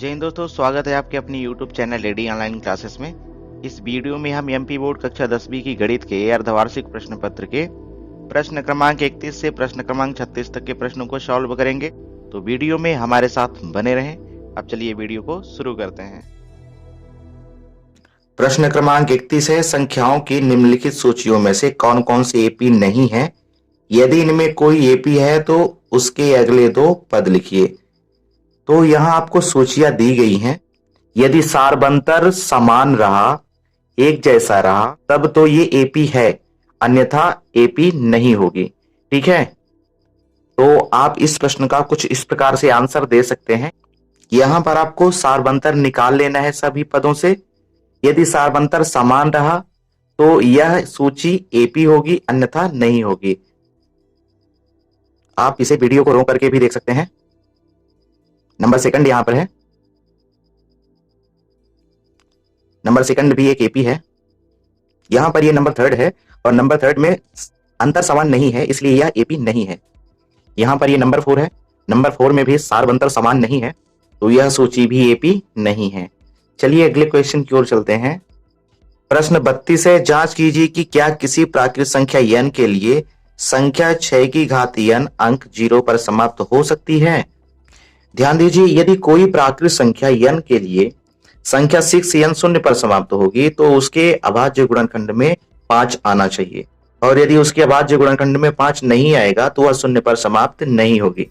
जय हिंद दोस्तों, स्वागत है आपके अपनी YouTube channel ready online classes में। इस वीडियो में हम एमपी बोर्ड कक्षा 10वीं की गणित के अर्धवार्षिक प्रश्न पत्र के प्रश्न क्रमांक 31 से प्रश्न क्रमांक 36 तक के प्रश्नों को सॉल्व करेंगे। तो वीडियो में हमारे साथ बने रहें। अब चलिए वीडियो को शुरू करते हैं। प्रश्न क्रमांक 31 है, संख्याओं की निम्नलिखित सूचियों में से कौन कौन से एपी नहीं है? यदि इनमें कोई एपी है तो उसके अगले दो पद लिखिए। तो यहां आपको सूचियां दी गई हैं। यदि सारबंतर समान रहा, एक जैसा रहा, तब तो ये एपी है, अन्यथा एपी नहीं होगी। ठीक है, तो आप इस प्रश्न का कुछ इस प्रकार से आंसर दे सकते हैं। यहां पर आपको सारबंतर निकाल लेना है सभी पदों से। यदि सारबंतर समान रहा तो यह सूची एपी होगी, अन्यथा नहीं होगी। आप इसे वीडियो को रोक करके भी देख सकते हैं। नंबर सेकंड यहां पर है, नंबर सेकंड भी एक एपी है। यहां पर ये नंबर थर्ड है और नंबर थर्ड में अंतर समान नहीं है, इसलिए यह एपी नहीं है। यहां पर ये नंबर 4 है, नंबर 4 में भी सारबंतर समान नहीं है, तो यह सूची भी एपी नहीं है। चलिए अगले क्वेश्चन की ओर चलते हैं। प्रश्न 32 है, जांच कीजिए कि क्या किसी प्राकृत संख्या n के लिए संख्या 6 की घात n अंक 0 पर समाप्त हो सकती है? ध्यान दीजिए, यदि कोई प्राकृत संख्या n के लिए संख्या 6n 0 पर समाप्त होगी तो उसके अभाज्य गुणनखंड में 5 आना चाहिए, और यदि उसके अभाज्य गुणनखंड में 5 नहीं आएगा तो वह 0 पर समाप्त नहीं होगी।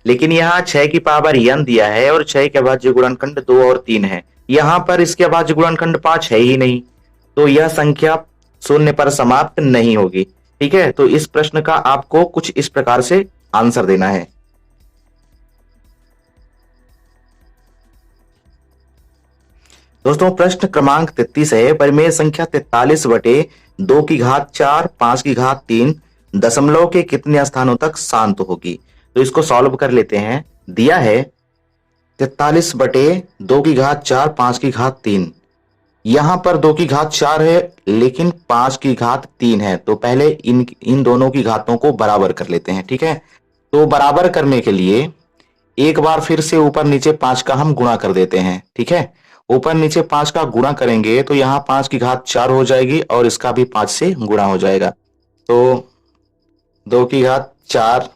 लेकिन यहाँ 6 की पावर n दिया है और 6 के अभाज्य गुणनखंड 2 और 3 है। यहां पर इसके अभाज्य गुणनखंड 5 है ही नहीं, तो यह संख्या 0 पर समाप्त नहीं होगी। ठीक है, तो इस प्रश्न का आपको कुछ इस प्रकार से आंसर देना है। दोस्तों प्रश्न क्रमांक 33 है, परिमेय संख्या 43 बटे 2 की घात 4 5 की घात 3 दशमलव के कितने स्थानों तक शांत होगी? तो इसको सॉल्व कर लेते हैं। दिया है 43 बटे 2 की घात 4 5 की घात 3। यहां पर 2 की घात 4 है लेकिन 5 की घात 3 है, तो पहले इन दोनों की घातों को बराबर कर लेते हैं। ठीक है, तो बराबर करने के लिए एक बार फिर से ऊपर नीचे 5 का हम गुणा कर देते हैं। ठीक है, ऊपर नीचे 5 का गुणा करेंगे तो यहाँ 5 की घात 4 हो जाएगी और इसका भी 5 से गुणा हो जाएगा। तो 2 की घात 4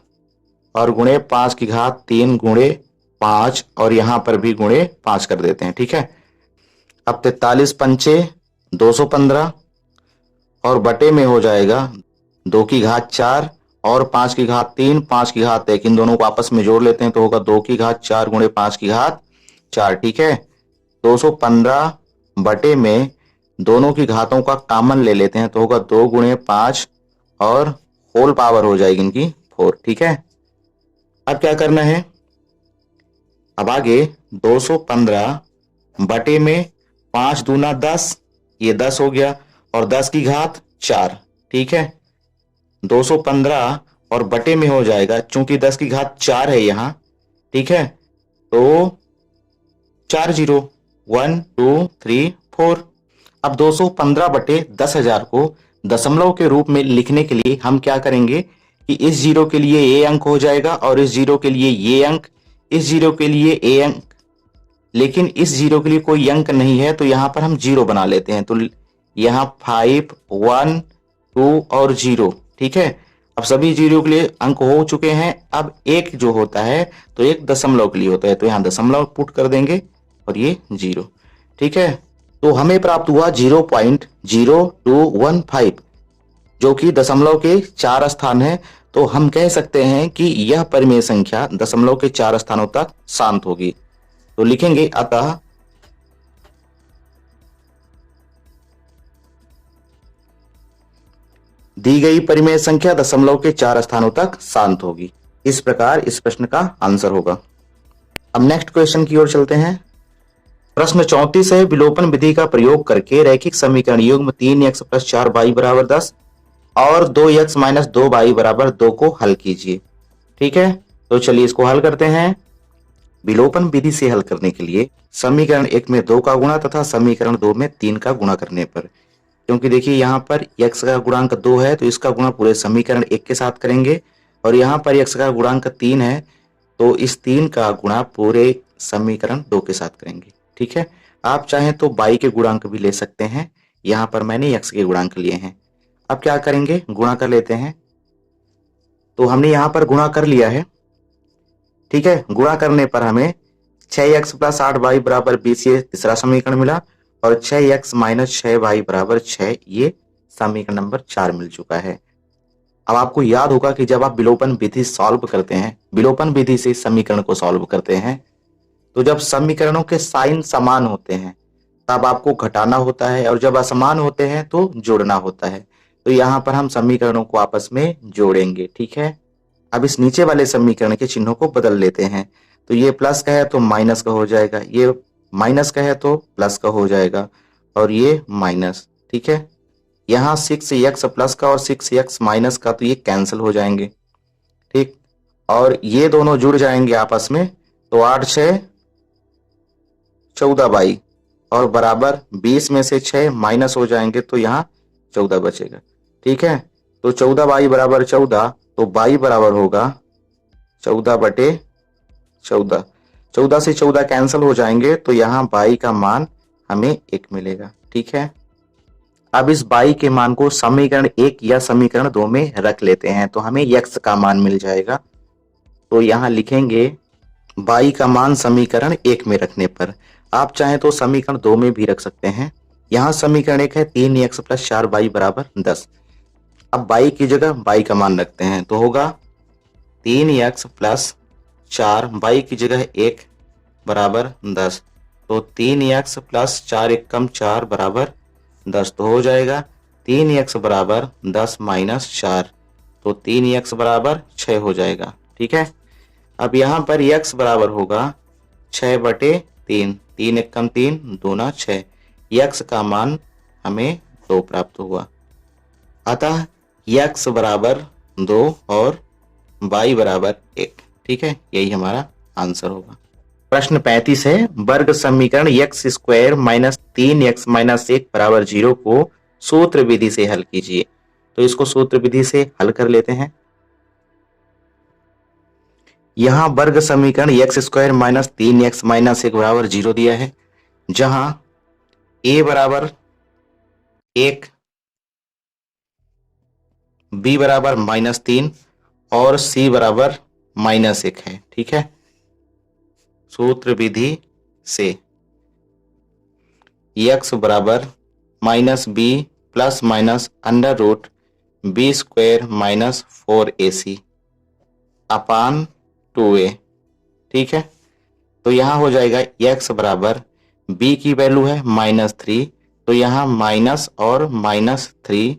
और गुणे 5 की घात 3 गुणे 5 और यहां पर भी गुणे 5 कर देते हैं। ठीक है, अब 43 पंचे 215 और बटे में हो जाएगा 2 की घात 4 और 5 की घात 3 5 की घात 1। इन दोनों को आपस में जोड़ लेते हैं तो होगा 2 की घात 4 गुणे 5 की घात 4। ठीक है, 215 बटे में दोनों की घातों का कॉमन ले लेते हैं तो होगा 2 गुणे 5 और होल पावर हो जाएगी इनकी 4। ठीक है, अब क्या करना है, अब आगे 215 बटे में 5 दूना 10, ये 10 हो गया और 10 की घात 4। ठीक है, 215 और बटे में हो जाएगा, चूंकि 10 की घात 4 है यहां। ठीक है, तो 4 0 1 2 3 4। अब 215 बटे 10,000 को दशमलव के रूप में लिखने के लिए हम क्या करेंगे कि इस जीरो के लिए ये अंक हो जाएगा और इस जीरो के लिए ये अंक, इस जीरो के लिए ए अंक, लेकिन इस जीरो के लिए कोई अंक नहीं है तो यहां पर हम जीरो बना लेते हैं। तो यहां 5 1 2 और 0। ठीक है, अब सभी जीरो के लिए अंक हो चुके हैं। अब एक जो होता है तो एक दशमलव के लिए होता है, तो यहां दशमलव पुट कर देंगे और ये 0। ठीक है, तो हमें प्राप्त हुआ 0.0215 जो कि दशमलव के 4 स्थान है। तो हम कह सकते हैं कि यह परिमेय संख्या दशमलव के 4 स्थानों तक शांत होगी। तो लिखेंगे अतः दी गई परिमेय संख्या दशमलव के 4 स्थानों तक शांत होगी। इस प्रकार इस प्रश्न का आंसर होगा। अब नेक्स्ट क्वेश्चन की ओर चलते हैं। प्रश्न 34 है, विलोपन विधि का प्रयोग करके रैखिक समीकरण युग्म 3x + 4y = 10 और 2x - 2y = 2 को हल कीजिए। ठीक है, तो चलिए इसको हल करते हैं। विलोपन विधि से हल करने के लिए समीकरण 1 में 2 का गुणा तथा समीकरण 2 में 3 का गुणा करने पर, क्योंकि देखिए यहाँ पर x का गुणांक 2 है तो इसका गुणा पूरे समीकरण 1 के साथ करेंगे, और यहाँ पर x का गुणांक 3 है तो इस 3 का गुणा पूरे समीकरण 2 के साथ करेंगे। ठीक है, आप चाहें तो y के गुणांक भी ले सकते हैं, यहाँ पर मैंने x के गुणांक लिए हैं। अब क्या करेंगे, गुणा कर लेते हैं। तो हमने यहाँ पर गुणा कर लिया है। ठीक है, गुणा करने पर हमें 6x प्लस 8y बराबर 20 ये तीसरा समीकरण मिला, और 6x माइनस 6y बराबर 6 ये समीकरण नंबर 4 मिल चुका है। अब आपको याद होगा कि जब आप विलोपन विधि सॉल्व करते हैं, विलोपन विधि से समीकरण को सॉल्व करते हैं, तो जब समीकरणों के साइन समान होते हैं तब आपको घटाना होता है, और जब असमान होते हैं तो जोड़ना होता है। तो यहाँ पर हम समीकरणों को आपस में जोड़ेंगे। ठीक है, अब इस नीचे वाले समीकरण के चिन्हों को बदल लेते हैं। तो ये प्लस का है तो माइनस का हो जाएगा, ये माइनस का है तो प्लस का हो जाएगा, और ये माइनस। ठीक है, यहाँ 6x प्लस का और 6x माइनस का तो ये कैंसिल हो जाएंगे। ठीक, और ये दोनों जुड़ जाएंगे आपस में, तो 8 6 14y, और बराबर 20 में से 6 माइनस हो जाएंगे तो यहाँ 14 बचेगा। ठीक है, तो 14y बराबर 14, तो y बराबर होगा 14/14। 14 से 14 कैंसिल हो जाएंगे तो यहाँ y का मान हमें 1 मिलेगा। ठीक है, अब इस y के मान को समीकरण 1 या समीकरण 2 में रख लेते हैं, तो हमें x का मान मिल जाएगा। तो यहाँ लिखेंगे y का मान समीकरण 1 में रखने पर, आप चाहें तो समीकरण 2 में भी रख सकते हैं। यहाँ समीकरण 1 है 3x प्लस 4y बराबर 10। अब y की जगह y का मान रखते हैं, तो होगा 3x प्लस 4, y की जगह 1 बराबर 10, तो 3x प्लस 4 एकम 4 बराबर 10, तो हो जाएगा 3x बराबर 10 माइनस 4, तो 3x बराबर 6 हो जाएगा। ठीक है, अब यहाँ पर x बराबर होगा 6/3, 3 एकम 3 दूना 6, x का मान हमें 2 प्राप्त हुआ। अतः x बराबर 2 और y बराबर 1। ठीक है, यही हमारा आंसर होगा। प्रश्न 35 है, वर्ग समीकरण x square minus 3x minus 1 बराबर 0 को सूत्र विधि से हल कीजिए। तो इसको सूत्र विधि से हल कर लेते हैं। यहाँ वर्ग समीकरण x square minus 3x minus 1 बराबर 0 दिया है, जहां a बराबर 1, b बराबर -3 और c बराबर -1 है। ठीक है, सूत्र विधि से x बराबर -b plus minus under root b square minus 4ac upon 2a। ठीक है, तो यहाँ हो जाएगा x बराबर b की वैल्यू है -3, तो यहाँ माइनस और -3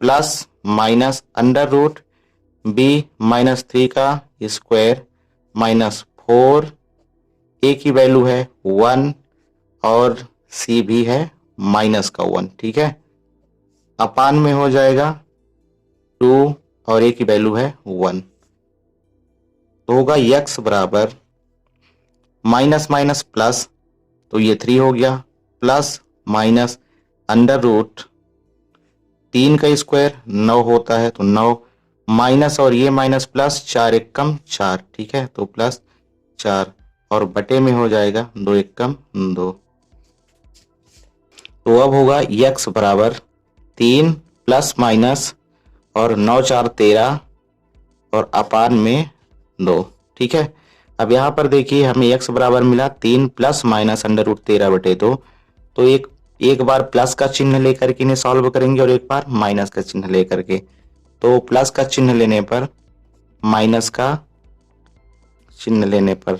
plus minus under root b -3 का स्क्वायर माइनस 4, a की वैल्यू है 1 और c भी है माइनस का 1। ठीक है, अपान में हो जाएगा 2 और a की वैल्यू है 1, तो होगा x बराबर माइनस माइनस प्लस, तो ये 3 हो गया, प्लस माइनस अंडर रूट 3 का स्क्वायर 9 होता है, तो 9 माइनस और ये माइनस प्लस 4 एकम 4। ठीक है, तो प्लस 4 और बटे में हो जाएगा 2 एकम 2। तो अब होगा x बराबर 3 प्लस माइनस और 9 4 13 और अपान में 2। ठीक है, अब यहाँ पर देखिए हमें x बराबर मिला 3 प्लस माइनस अंडर रूट 13/2, तो एक बार प्लस का चिन्ह लेकर के इन्हें सॉल्व करेंगे और एक बार माइनस का चिन्ह लेकर के। तो प्लस का चिन्ह लेने पर, माइनस का चिन्ह लेने पर,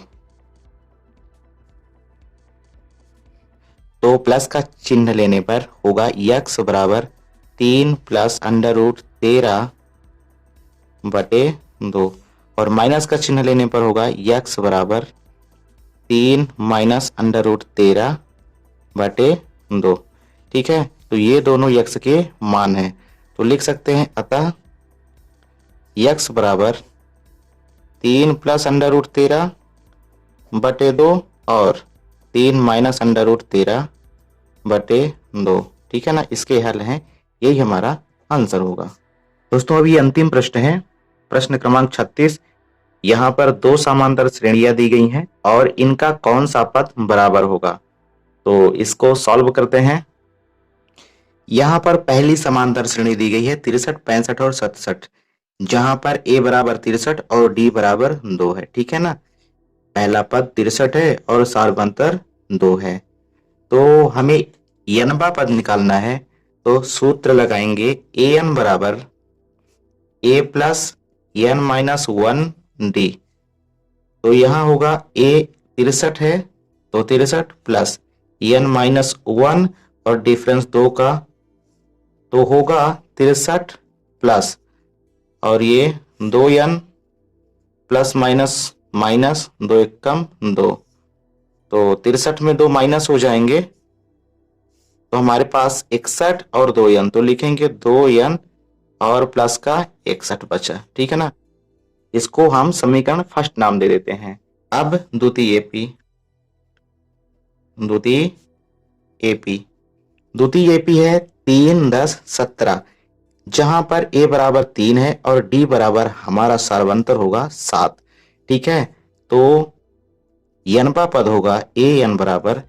तो प्लस का चिन्ह लेने पर होगा x बराबर 3 प्लस अंडर रूट 13/2, और माइनस का चिन्ह लेने पर होगा x बराबर 3 माइनस अंडर रूट 13/2। ठीक है, तो ये दोनों x के मान हैं, तो लिख सकते हैं अतः x बराबर 3 प्लस अंडर रूट 13/2 और 3 माइनस अंडर रूट 13/2। ठीक है ना, इसके हल हैं, यही हमारा आंसर होगा। दोस्तों अभी अंतिम प्रश्न है, प्रश्न क्रमांक 36। यहाँ पर दो समांतर श्रेणियां दी गई हैं और इनका कौन सा पद बराबर होगा। तो इसको सॉल्व करते हैं। यहाँ पर पहली समांतर श्रेणी दी गई है 63, 65 और 67, जहां पर a बराबर 63 और d बराबर 2 है। ठीक है ना, पहला पद 63 है और सार्वंतर 2 है। तो हमें n पद निकालना है, तो सूत्र लगाएंगे an बराबर a plus n minus 1d। तो यहाँ होगा a 63 है तो 63 प्लस n माइनस 1 और डिफरेंस 2 का, तो होगा 63 प्लस और ये 2n प्लस माइनस माइनस 2 एकम 2, तो 63 में 2 माइनस हो जाएंगे तो हमारे पास 61 और 2n, तो लिखेंगे 2n और प्लस का 61 बचा। ठीक है ना, इसको हम समीकरण फर्स्ट नाम दे देते हैं। अब द्वितीय एपी है 3, 10, 17, जहां पर a बराबर 3 है और d बराबर हमारा सार्वंतर होगा 7। ठीक है, तो n का पद होगा an बराबर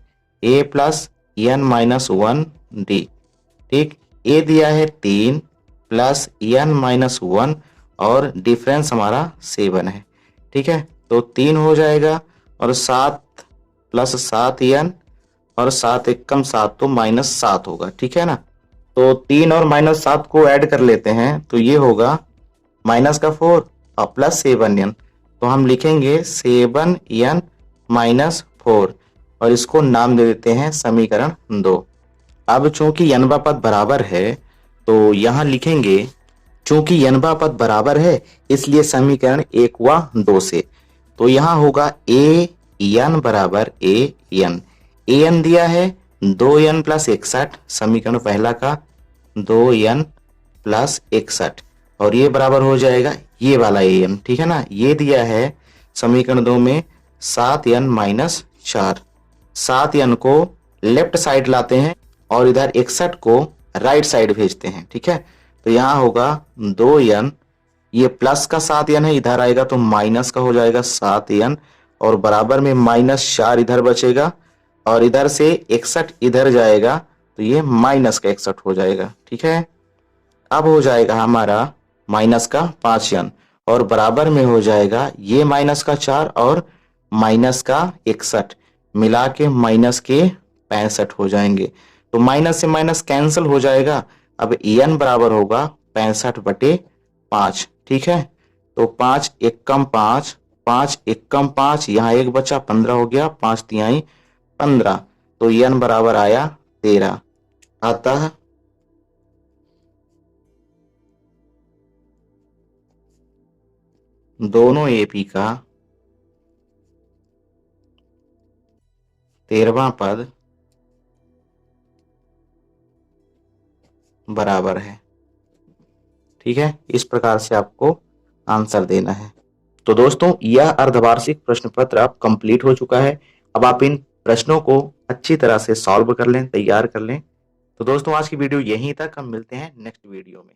a plus n minus 1d। ठीक, a दिया है 3 प्लस n माइनस 1 और डिफरेंस हमारा 7 है। ठीक है, तो 3 हो जाएगा और 7 प्लस 7n और 7 एकम 7, तो माइनस 7 होगा। ठीक है ना, तो 3 और माइनस 7 को ऐड कर लेते हैं तो ये होगा माइनस का 4 और प्लस 7n, तो हम लिखेंगे 7n माइनस 4 और इसको नाम दे देते हैं समीकरण 2। अब चूंकि n पद बराबर है तो यहाँ लिखेंगे, चूंकि n पद बराबर है इसलिए समीकरण 1 व 2 से, तो यहाँ होगा an बराबर an दिया है 2n प्लस 61, समीकरण पहला का 2n प्लस 61 और ये बराबर हो जाएगा ये वाला an। ठीक है ना, ये दिया है समीकरण 2 में 7n माइनस 4। 7n को लेफ्ट साइड लाते हैं और इधर 61 को राइट साइड भेजते हैं। ठीक है, तो यहाँ होगा 2n, ये प्लस का 7n है, इधर आएगा तो माइनस का हो जाएगा 7n और बराबर में माइनस 4 इधर बचेगा और इधर से 61 इधर जाएगा तो ये माइनस का 61 हो जाएगा। ठीक है, अब हो जाएगा हमारा माइनस का 5n और बराबर में हो जाएगा ये माइनस का 4 और माइनस का 61 मिला के माइनस के 65 हो जाएंगे, तो माइनस से माइनस कैंसिल हो जाएगा। अब n बराबर होगा 65/5। ठीक है, तो 5 एकम 5, 5 एकम 5, यहाँ एक बचा 15 हो गया, 5 तिहाई 15, तो n बराबर आया 13। अतः दोनों एपी का 13वां पद बराबर है। ठीक है, इस प्रकार से आपको आंसर देना है। तो दोस्तों, यह अर्धवार्षिक प्रश्न पत्र अब कंप्लीट हो चुका है। अब आप इन प्रश्नों को अच्छी तरह से सॉल्व कर लें, तैयार कर लें। तो दोस्तों, आज की वीडियो यहीं तक, हम मिलते हैं नेक्स्ट वीडियो में।